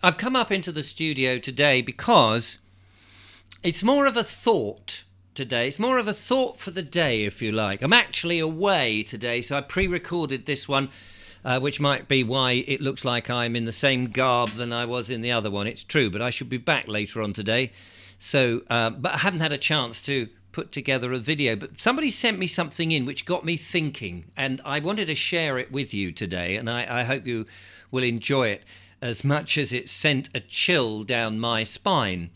I've come up into the studio today because it's more of a thought today. It's more of a thought for the day, if you like. I'm actually away today, so I pre-recorded this one, which might be why it looks like I'm in the same garb than I was in the other one. It's true, but I should be back later on today. So, but I haven't had a chance to put together a video. But somebody sent me something in which got me thinking, and I wanted to share it with you today, and I hope you will enjoy it as much as it sent a chill down my spine.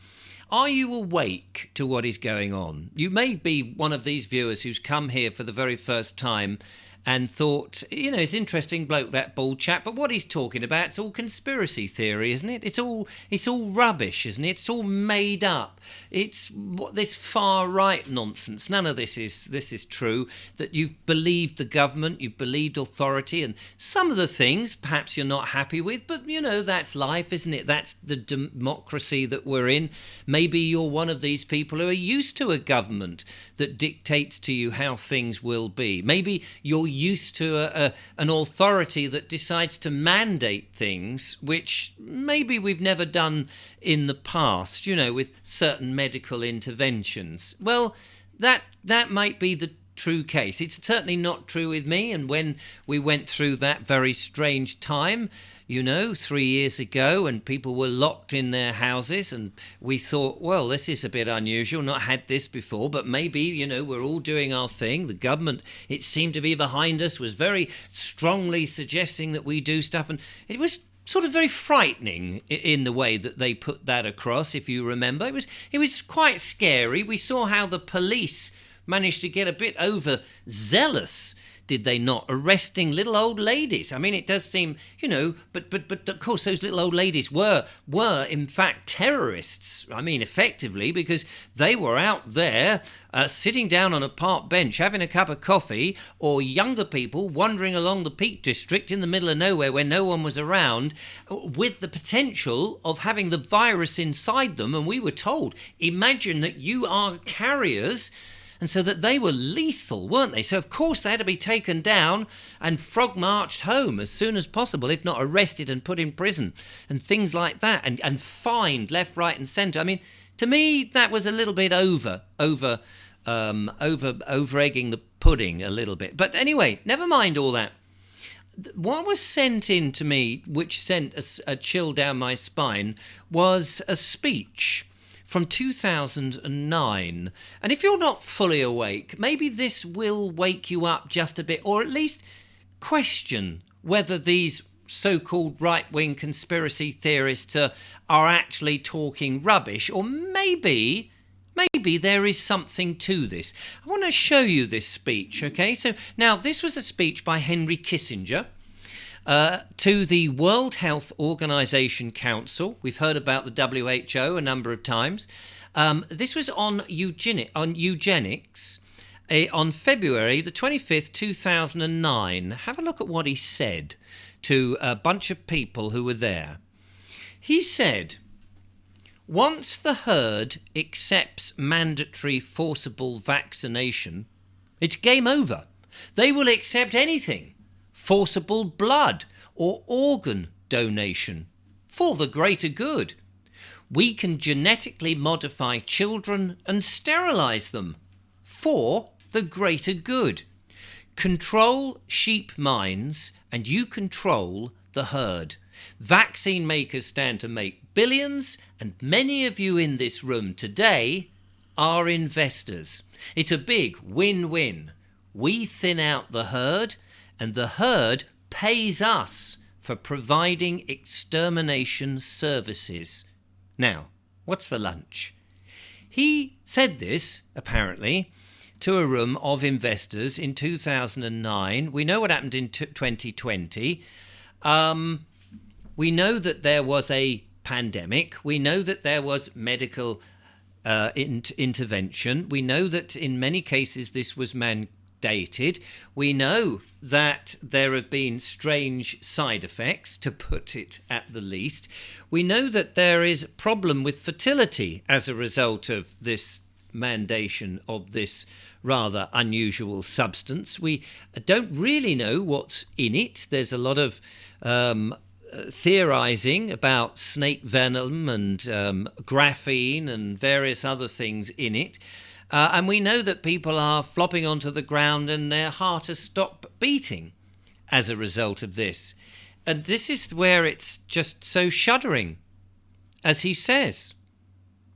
Are you awake to what is going on? You may be one of these viewers who's come here for the very first time and thought, you know, it's interesting bloke, that bald chap, but what he's talking about, it's all conspiracy theory, isn't it? It's all rubbish, isn't it? It's all made up. It's this far-right nonsense. None of this is true, that you've believed the government, you've believed authority, and some of the things perhaps you're not happy with, but, you know, that's life, isn't it? That's the democracy that we're in. Maybe you're one of these people who are used to a government that dictates to you how things will be. Maybe you're used to an authority that decides to mandate things which maybe we've never done in the past, you know, with certain medical interventions. Well, that might be the true case. It's certainly not true with me. And when we went through that very strange time, you know, 3 years ago, and people were locked in their houses, and we thought, well, this is a bit unusual, not had this before, but maybe, you know, we're all doing our thing. The government, it seemed to be behind us, was very strongly suggesting that we do stuff, and it was sort of very frightening in the way that they put that across, if you remember. It was quite scary. We saw how the police managed to get a bit overzealous, did they not, arresting little old ladies? I mean, it does seem, you know, but of course those little old ladies were in fact terrorists. I mean, effectively, because they were out there sitting down on a park bench having a cup of coffee, or younger people wandering along the Peak District in the middle of nowhere where no one was around, with the potential of having the virus inside them. And we were told, imagine that you are carriers. And so that they were lethal, weren't they? So, of course, they had to be taken down and frog-marched home as soon as possible, if not arrested and put in prison and things like that, and fined left, right and centre. I mean, to me, that was a little bit over-egging the pudding a little bit. But anyway, never mind all that. What was sent in to me, which sent a chill down my spine, was a speech from 2009. And if you're not fully awake, maybe this will wake you up just a bit, or at least question whether these so-called right-wing conspiracy theorists are actually talking rubbish, or maybe there is something to this. I want to show you this speech, okay? So now this was a speech by Henry Kissinger to the World Health Organization Council. We've heard about the WHO a number of times. This was on eugenics on February the 25th, 2009. Have a look at what he said to a bunch of people who were there. He said, once the herd accepts mandatory forcible vaccination, it's game over. They will accept anything. Forcible blood or organ donation for the greater good. We can genetically modify children and sterilize them for the greater good. Control sheep minds and you control the herd. Vaccine makers stand to make billions, and many of you in this room today are investors. It's a big win-win. We thin out the herd, and the herd pays us for providing extermination services. Now, what's for lunch? He said this, apparently, to a room of investors in 2009. We know what happened in 2020. We know that there was a pandemic. We know that there was medical intervention. We know that in many cases this was mandated. We know that there have been strange side effects, to put it at the least. We know that there is a problem with fertility as a result of this mandation of this rather unusual substance. We don't really know what's in it. There's a lot of theorizing about snake venom and graphene and various other things in it. And we know that people are flopping onto the ground and their heart has stopped beating as a result of this. And this is where it's just so shuddering. As he says,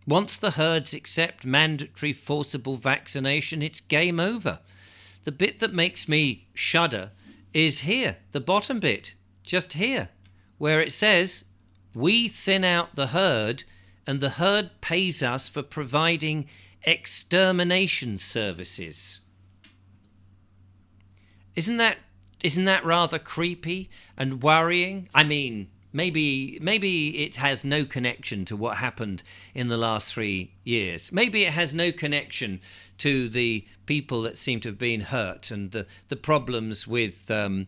once the herds accept mandatory forcible vaccination, it's game over. The bit that makes me shudder is here, the bottom bit, just here, where it says, we thin out the herd and the herd pays us for providing extermination services. Isn't that rather creepy and worrying? I mean, maybe it has no connection to what happened in the last 3 years. Maybe it has no connection to the people that seem to have been hurt and the problems with the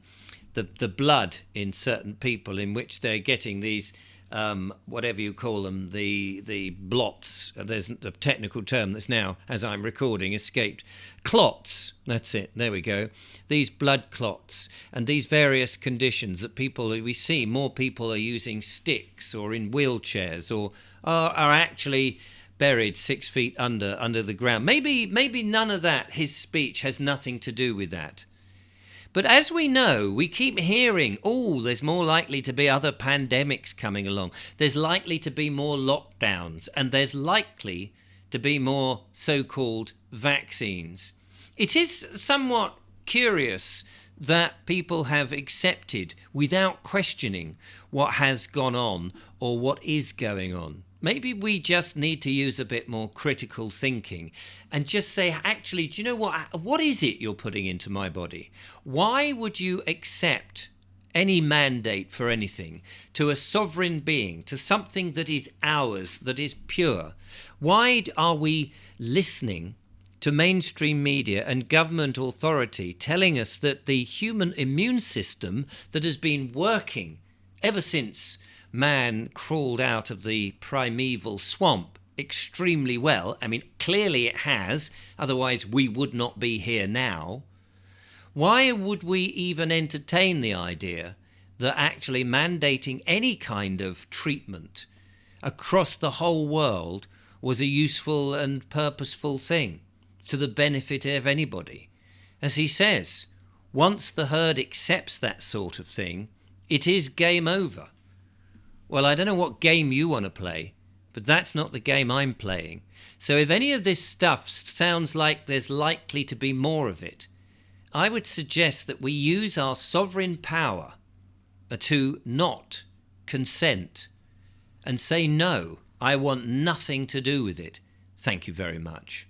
blood in certain people, in which they're getting these whatever you call them, the blots. There's a technical term that's now, as I'm recording, escaped. Clots. That's it. There we go. These blood clots and these various conditions that we see more people are using sticks or in wheelchairs or are actually buried 6 feet under the ground. Maybe none of that, his speech, has nothing to do with that. But as we know, we keep hearing, there's more likely to be other pandemics coming along. There's likely to be more lockdowns, and there's likely to be more so-called vaccines. It is somewhat curious that people have accepted without questioning what has gone on or what is going on. Maybe we just need to use a bit more critical thinking and just say, actually, do you know what is it you're putting into my body? Why would you accept any mandate for anything to a sovereign being, to something that is ours, that is pure? Why are we listening to mainstream media and government authority telling us that the human immune system that has been working ever since man crawled out of the primeval swamp extremely well? I mean, clearly it has, otherwise we would not be here now. Why would we even entertain the idea that actually mandating any kind of treatment across the whole world was a useful and purposeful thing to the benefit of anybody? As he says, once the herd accepts that sort of thing, it is game over. Well, I don't know what game you want to play, but that's not the game I'm playing. So if any of this stuff sounds like there's likely to be more of it, I would suggest that we use our sovereign power to not consent and say, no, I want nothing to do with it. Thank you very much.